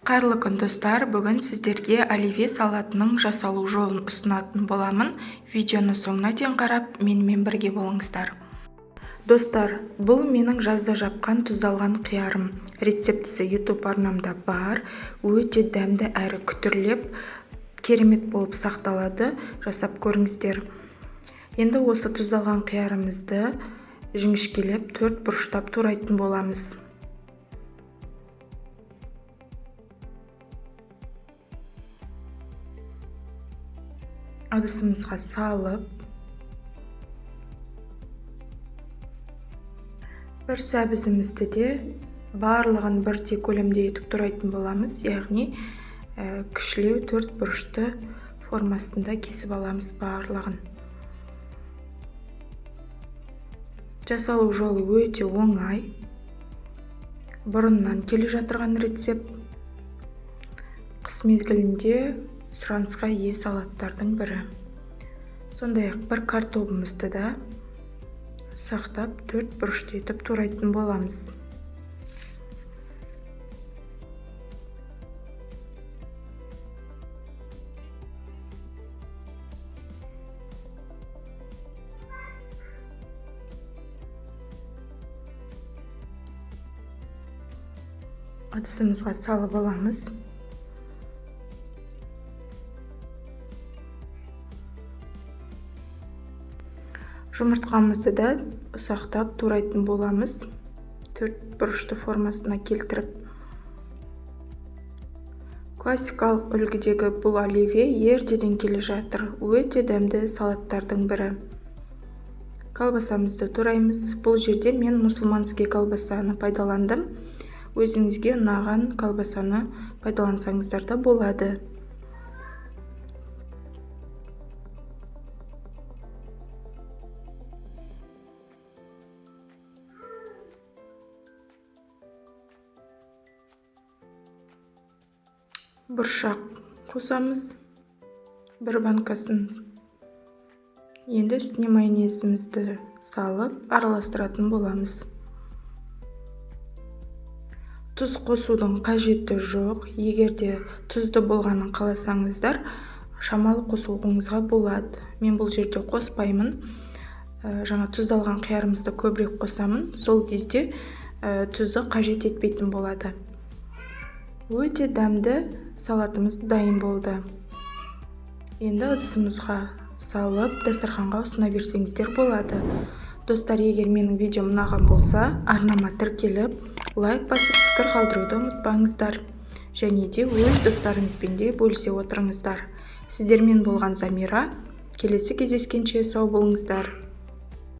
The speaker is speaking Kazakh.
Қайырлы күн достар, бүгін сіздерге оливье салатының жасалу жолын ұсынатын боламын. Видеоны соңына дейін қарап, менімен бірге болыңыздар. Достар, бұл менің жазда жапқан тұздалған қиярым. Рецептісі YouTube арнамда бар. Өте дәмді әрі күтірлеп, керемет болып сақталады. Жасап көріңіздер. Енді осы тұздалған қиярымызды жіңішкелеп 4 бұрыштап турайтын боламыз. Ыдысымызға салып, бір сәбізімізді де барлығын бірдей көлемде етіп турайтын боламыз, яғни кішілеу 4 бұрышты формасында кесіп аламыз барлығын. Жасалу жолы өте оңай. Бұрыннан келе жатырған рецепт. Қыс мезгілінде сұранысқа ие салаттардың бірі. Сондай-ақ бір картобымызды да сақтап 4 бұрышты етіп турайтын боламыз. Ыдысымызға салып аламыз. Жұмыртқамызды да ұсақтап турайтын боламыз. 4 бұрышты формасына келтіріп. Классикалық үлгідегі бұл оливье ертеден келе жатыр. Өте дәмді салаттардың бірі. Колбасамызды тураймыз. Бұл жерде мен мұсылманский колбасаны пайдаландым. Өзіңізге ұнаған колбасаны пайдалансаңыздар да болады. Бұршақ қосамыз, бір банкасын. Енді үстіне майонезімізді салып араластыратын боламыз. Тұз қосудың қажеті жоқ. Егерде тұзды болғанын қаласаңыздар, шамалы қосуыңызға болады. Мен бұл жерде қоспаймын. Жаңа тұздалған қиярымызды көбірек қосамын. Сол кезде тұзды қажет етпейтін болады. Өте дәмді салатымыз дайын болды. Енді ыдысымызға салып, дастарханға ұсына берсеңіздер болады. Достар, егер менің видеом ұнаған болса, арнама тіркеліп, лайк басып, пікір қалдыруды ұмытпаңыздар. Және де өз достарыңызбен де бөлісе отырыңыздар. Сіздермен болған Замира. Келесі кездескенше сау болыңыздар.